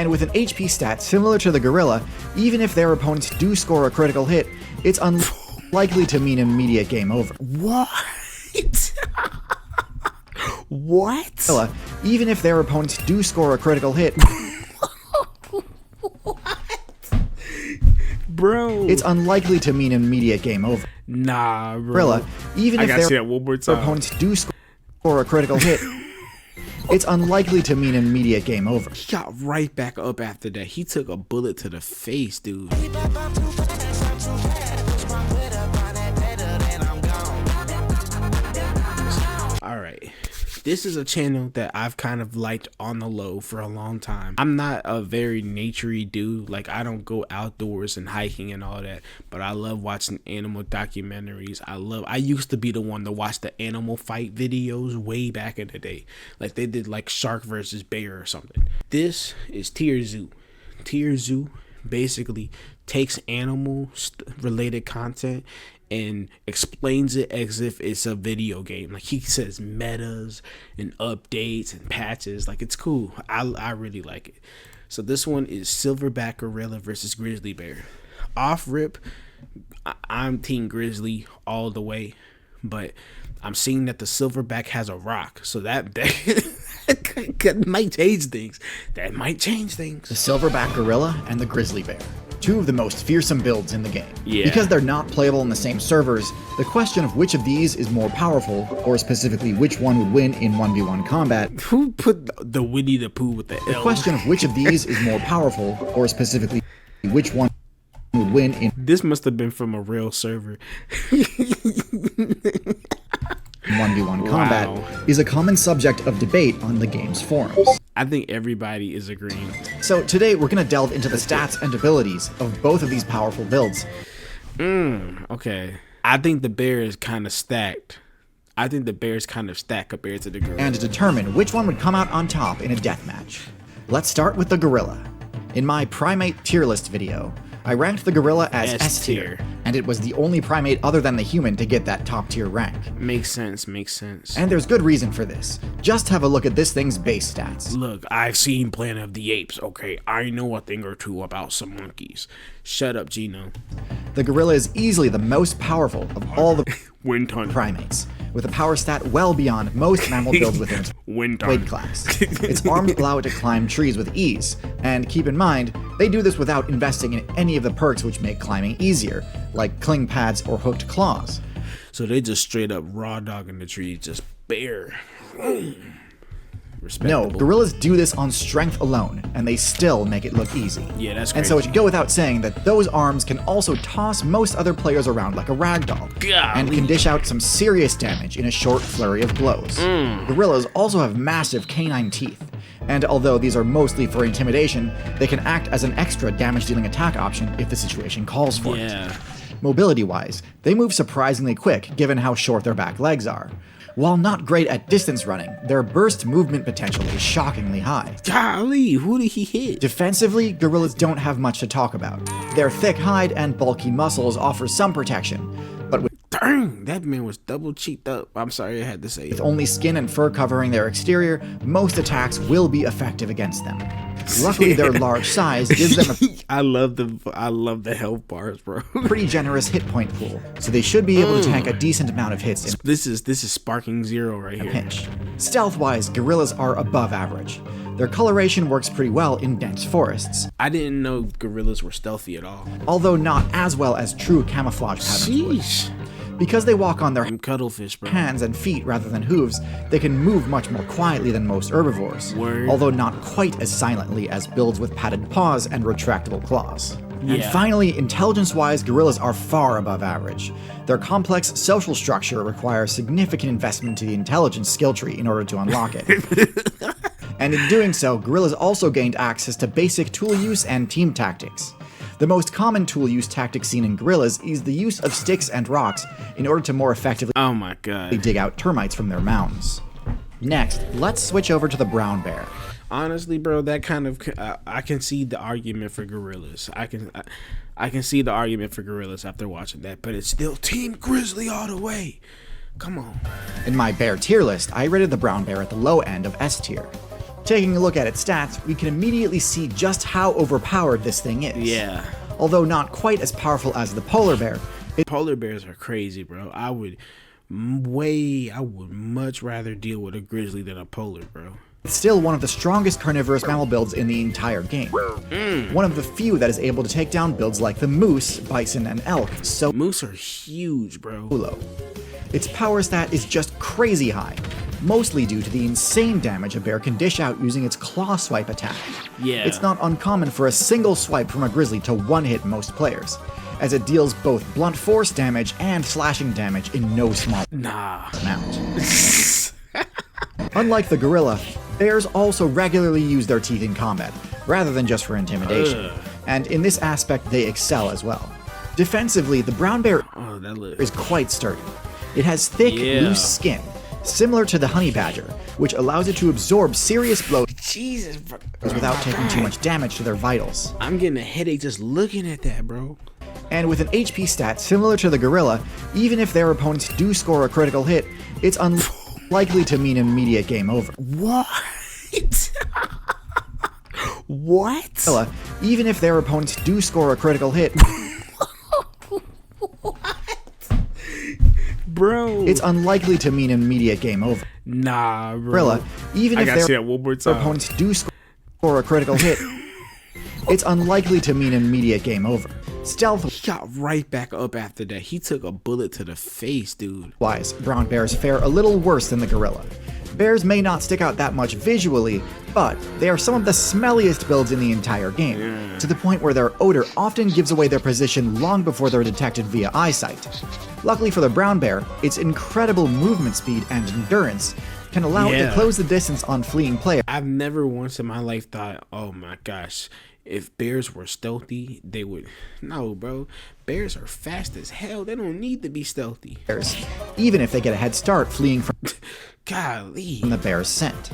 And with an HP stat similar to the gorilla, even if their opponents do score a critical hit, it's unlikely to mean an immediate game over. What? What? Gorilla, even if their opponents do score a critical hit, bro, it's unlikely to mean an immediate game over. Nah, bro. Gorilla, even if their one more time. opponents do score a critical hit, it's unlikely to mean an immediate game over. He got right back up after that. He took a bullet to the face, dude. All right. This is a channel that I've kind of liked on the low for a long time. I'm not a very naturey dude. Like, I don't go outdoors and hiking and all that, but I love watching animal documentaries. I used to be the one to watch the animal fight videos way back in the day. Like, they did like shark versus bear or something. This is TierZoo. TierZoo basically takes animal related content and explains it as if it's a video game. Like, he says metas and updates and patches. Like, it's cool. I really like it. So this one is silverback gorilla versus grizzly bear. Off rip, I'm team grizzly all the way, but I'm seeing that the silverback has a rock, so that might change things. That might change things. The silverback gorilla and the grizzly bear, two of the most fearsome builds in the game. Yeah. Because they're not playable in the same servers, the question of which of these is more powerful, or specifically which one would win in 1v1 combat. Who put the Winnie the Pooh with the L? The question of which of these is more powerful, or specifically which one would win in... This must have been from a real server. 1v1 combat is a common subject of debate on the game's forums. I think everybody is agreeing. So today we're going to delve into the stats and abilities of both of these powerful builds. Okay. I think the bear is kind of stacked. I think the bear's kind of stacked compared to the gorilla. And to determine which one would come out on top in a deathmatch. Let's start with the gorilla. In my primate tier list video, I ranked the gorilla as S tier, and it was the only primate other than the human to get that top tier rank. Makes sense, makes sense. And there's good reason for this. Just have a look at this thing's base stats. Look, I've seen Planet of the Apes, okay? I know a thing or two about some monkeys. Shut up, Gino. The gorilla is easily the most powerful of all the primates, with a power stat well beyond most mammal builds within its weight class. Its arms allow it to climb trees with ease, and keep in mind, they do this without investing in any of the perks which make climbing easier, like cling pads or hooked claws. So they just straight up raw dogging the trees, just bare. No, gorillas do this on strength alone, and they still make it look easy. Yeah, that's crazy. And so it should go without saying that those arms can also toss most other players around like a ragdoll, and can dish out some serious damage in a short flurry of blows. Gorillas also have massive canine teeth, and although these are mostly for intimidation, they can act as an extra damage-dealing attack option if the situation calls for it. Mobility-wise, they move surprisingly quick given how short their back legs are. While not great at distance running, their burst movement potential is shockingly high. Golly, who did he hit? Defensively, gorillas don't have much to talk about. Their thick hide and bulky muscles offer some protection, but with Dang, that man was double cheeked up. I'm sorry I had to say it. With only skin and fur covering their exterior, most attacks will be effective against them. Luckily, their large size gives them a I love the health bars, bro. pretty generous hit point pool, so they should be able to tank a decent amount of hits in This is sparking zero right here. pinch. Stealth-wise, gorillas are above average. Their coloration works pretty well in dense forests, I didn't know gorillas were stealthy at all. although not as well as true camouflage patterns would. Sheesh. Because they walk on their I'm cuttlefish, bro. hands and feet rather than hooves, they can move much more quietly than most herbivores, Word. although not quite as silently as builds with padded paws and retractable claws. And Yeah. finally, intelligence-wise, gorillas are far above average. Their complex social structure requires significant investment to the intelligence skill tree in order to unlock it. And in doing so, gorillas also gained access to basic tool use and team tactics. The most common tool use tactic seen in gorillas is the use of sticks and rocks in order to more effectively Oh my god. dig out termites from their mounds. Next, let's switch over to the brown bear. Honestly, bro, that kind of I can see the argument for gorillas. I can see the argument for gorillas after watching that, but it's still Team Grizzly all the way. Come on. In my bear tier list, I rated the brown bear at the low end of S tier. Taking a look at its stats, we can immediately see just how overpowered this thing is. Yeah. Although not quite as powerful as the polar bear, Polar bears are crazy, bro. I would much rather deal with a grizzly than a polar, bro. it's still one of the strongest carnivorous mammal builds in the entire game. One of the few that is able to take down builds like the moose, bison, and elk Moose are huge, bro. solo. Its power stat is just crazy high, mostly due to the insane damage a bear can dish out using its claw swipe attack. Yeah. It's not uncommon for a single swipe from a grizzly to one-hit most players, as it deals both blunt force damage and slashing damage in no small amount. Unlike the gorilla, bears also regularly use their teeth in combat, rather than just for intimidation, and in this aspect they excel as well. Defensively, the brown bear is quite sturdy. It has thick, loose skin, similar to the honey badger, which allows it to absorb serious blows Jesus, bro. without taking too much damage to their vitals. I'm getting a headache just looking at that, bro. And with an HP stat similar to the gorilla, even if their opponents do score a critical hit, it's unlikely to mean an immediate game over. What? What? Gorilla, even if their opponents do score a critical hit, bro, it's unlikely to mean an immediate game over. Nah, bro. Gorilla, even if their one more time. opponents do score a critical hit, it's unlikely to mean an immediate game over. Stealth-wise, He got right back up after that. He took a bullet to the face, dude. brown bears fare a little worse than the gorilla. Bears may not stick out that much visually, but they are some of the smelliest builds in the entire game, to the point where their odor often gives away their position long before they're detected via eyesight. Luckily for the brown bear, its incredible movement speed and endurance can allow it to close the distance on fleeing players. I've never once in my life thought, oh my gosh, if bears were stealthy, they would. No, bro. Bears are fast as hell. They don't need to be stealthy. Even if they get a head start fleeing from Golly. the bear's scent.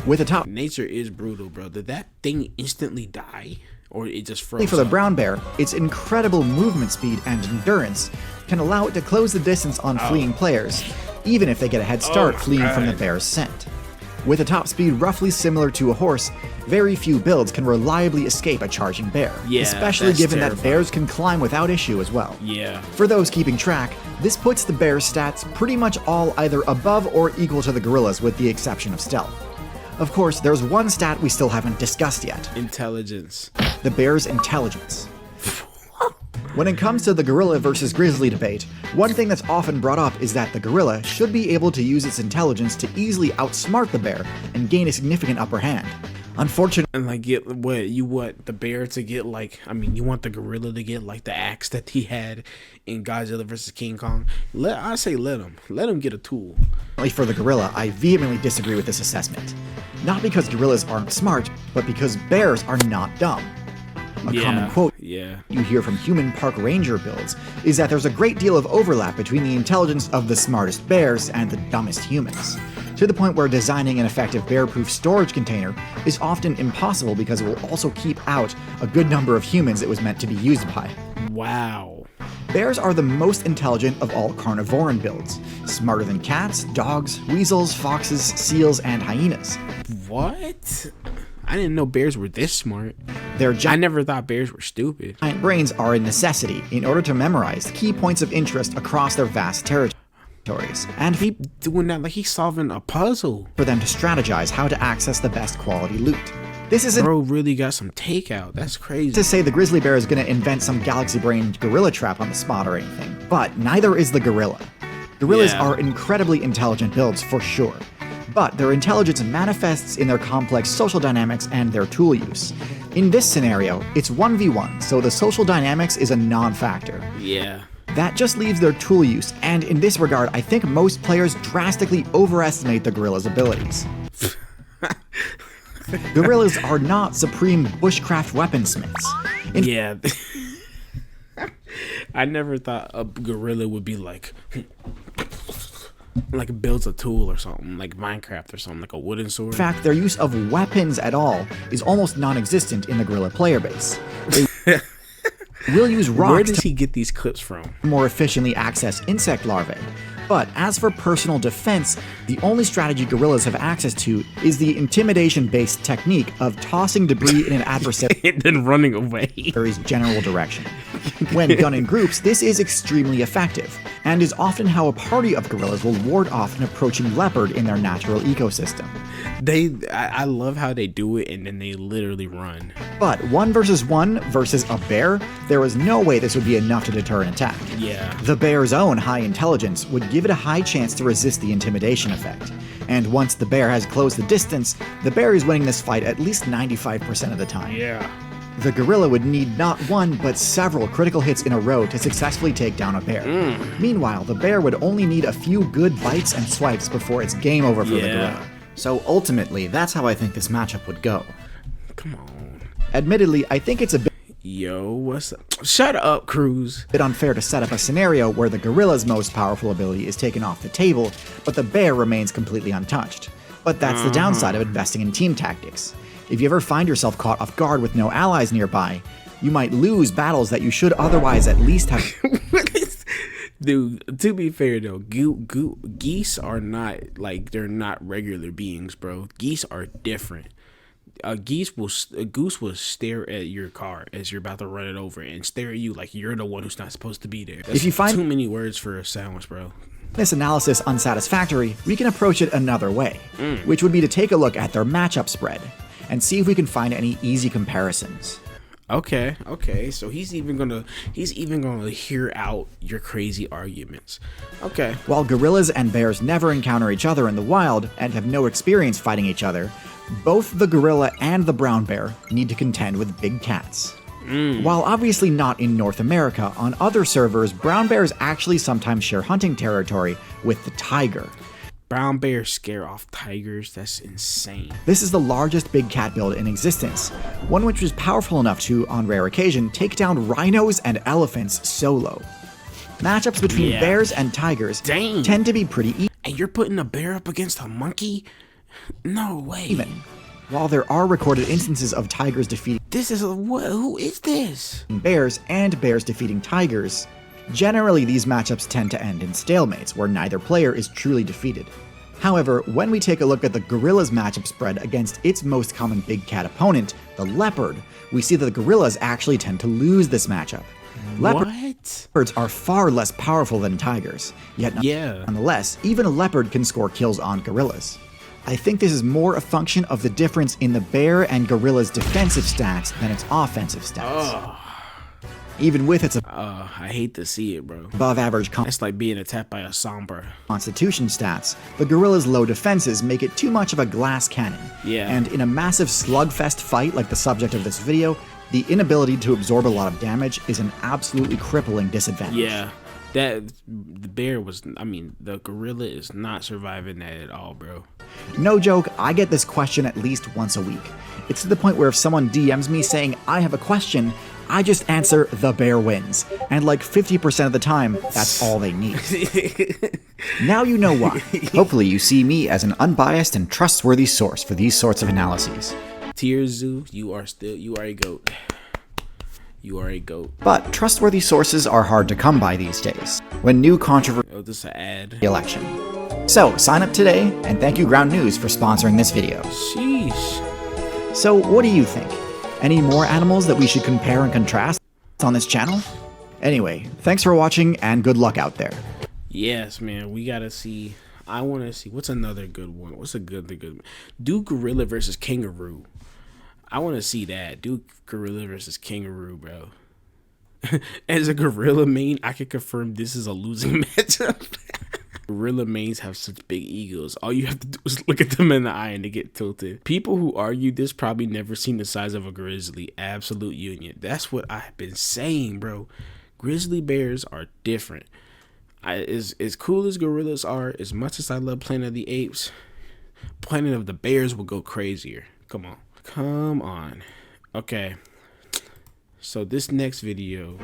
With a top Nature is brutal, bro. Did that thing instantly die? Or it just froze for the up? brown bear, its incredible movement speed and endurance can allow it to close the distance on fleeing players, even if they get a head start fleeing from the bear's scent. With a top speed roughly similar to a horse, very few builds can reliably escape a charging bear, especially that's given that terrifying. bears can climb without issue as well. Yeah. For those keeping track, this puts the bear's stats pretty much all either above or equal to the gorilla's with the exception of stealth. Of course, there's one stat we still haven't discussed yet, Intelligence. the bear's intelligence. When it comes to the gorilla versus grizzly debate, one thing that's often brought up is that the gorilla should be able to use its intelligence to easily outsmart the bear and gain a significant upper hand. Unfortunately, And like get what you want the bear to get, like, I mean, you want the gorilla to get like the axe that he had in Godzilla versus King Kong. I say let him get a tool. for the gorilla, I vehemently disagree with this assessment. Not because gorillas aren't smart, but because bears are not dumb. A common quote you hear from human park ranger builds is that there's a great deal of overlap between the intelligence of the smartest bears and the dumbest humans, to the point where designing an effective bear-proof storage container is often impossible because it will also keep out a good number of humans it was meant to be used by. Wow. Bears are the most intelligent of all carnivoran builds, smarter than cats, dogs, weasels, foxes, seals, and hyenas. What? I didn't know bears were this smart. Their I never thought bears were stupid. giant brains are a necessity in order to memorize key points of interest across their vast territories, and He doing that like he's solving a puzzle. for them to strategize how to access the best quality loot. This isn't Bro really got some takeout. That's crazy. to say the grizzly bear is going to invent some galaxy-brained gorilla trap on the spot or anything, but neither is the gorilla. Gorillas are incredibly intelligent builds for sure, but their intelligence manifests in their complex social dynamics and their tool use. In this scenario, it's 1v1, so the social dynamics is a non-factor. Yeah. That just leaves their tool use, and in this regard, I think most players drastically overestimate the gorilla's abilities. Gorillas are not supreme bushcraft weaponsmiths. Yeah. I never thought a gorilla would be like builds a tool or something, like Minecraft or something, like a wooden sword. In fact, their use of weapons at all is almost non-existent in the gorilla player base. They will use rocks Where does he get these clips from? to more efficiently access insect larvae, But as for personal defense, the only strategy gorillas have access to is the intimidation-based technique of tossing debris in an adversary's And then running away. general direction. When done in groups, this is extremely effective, and is often how a party of gorillas will ward off an approaching leopard in their natural ecosystem. I love how they do it, and then they literally run. But 1 versus 1 versus a bear, there was no way this would be enough to deter an attack. Yeah. The bear's own high intelligence would give it a high chance to resist the intimidation effect. And once the bear has closed the distance, the bear is winning this fight at least 95% of the time. Yeah. The gorilla would need not one, but several critical hits in a row to successfully take down a bear. Meanwhile, the bear would only need a few good bites and swipes before it's game over for the gorilla. So ultimately, that's how I think this matchup would go. Come on. Admittedly, I think it's a Yo, what's up? Shut up, Cruz. bit unfair to set up a scenario where the gorilla's most powerful ability is taken off the table, but the bear remains completely untouched. But that's the downside of investing in team tactics. If you ever find yourself caught off guard with no allies nearby, you might lose battles that you should otherwise at least have. Dude, to be fair though, geese are not like, they're not regular beings, bro. Geese are different. A goose will stare at your car as you're about to run it over and stare at you like you're the one who's not supposed to be there. That's If you find too many words for a sandwich, bro. this analysis unsatisfactory, we can approach it another way, which would be to take a look at their matchup spread and see if we can find any easy comparisons. Okay. So he's even gonna hear out your crazy arguments. Okay. While gorillas and bears never encounter each other in the wild and have no experience fighting each other, both the gorilla and the brown bear need to contend with big cats. While obviously not in North America, on other servers, brown bears actually sometimes share hunting territory with the tiger. Brown bears scare off tigers. That's insane. This is the largest big cat build in existence, one which was powerful enough to, on rare occasion, take down rhinos and elephants solo. Matchups between bears and tigers tend to be pretty And you're putting a bear up against a monkey? No way. even. While there are recorded instances of tigers defeating Who is this? bears and bears defeating tigers, generally these matchups tend to end in stalemates where neither player is truly defeated. However, when we take a look at the gorilla's matchup spread against its most common big cat opponent, the leopard, we see that the gorillas actually tend to lose this matchup. Leopards are far less powerful than tigers, yet nonetheless, even a leopard can score kills on gorillas. I think this is more a function of the difference in the bear and gorilla's defensive stats than its offensive stats. Even with its I hate to see it, bro. above average That's like being attacked by a sombra. constitution stats, the gorilla's low defenses make it too much of a glass cannon. And in a massive slugfest fight like the subject of this video, the inability to absorb a lot of damage is an absolutely crippling disadvantage. The gorilla is not surviving that at all, bro. No joke, I get this question at least once a week. It's to the point where if someone DMs me saying, I have a question, I just answer, the bear wins. And like 50% of the time, that's all they need. Now you know why. Hopefully you see me as an unbiased and trustworthy source for these sorts of analyses. TierZoo, you are a goat. You are a goat. But trustworthy sources are hard to come by these days, when new controversy This is an ad. election. So sign up today, and thank you Ground News for sponsoring this video. Sheesh. So what do you think? Any more animals that we should compare and contrast on this channel? Anyway, thanks for watching and good luck out there. Yes, man, we gotta see. I want to see what's another good one. What's a good? Do gorilla versus kangaroo. I want to see that. Do gorilla versus kangaroo, bro. As a gorilla main, I can confirm this is a losing matchup. Gorilla mains have such big egos. All you have to do is look at them in the eye and they get tilted. People who argue this probably never seen the size of a grizzly. Absolute union. That's what I've been saying, bro. Grizzly bears are different. As cool as gorillas are, as much as I love Planet of the Apes, Planet of the Bears will go crazier. Come on. Okay. So this next video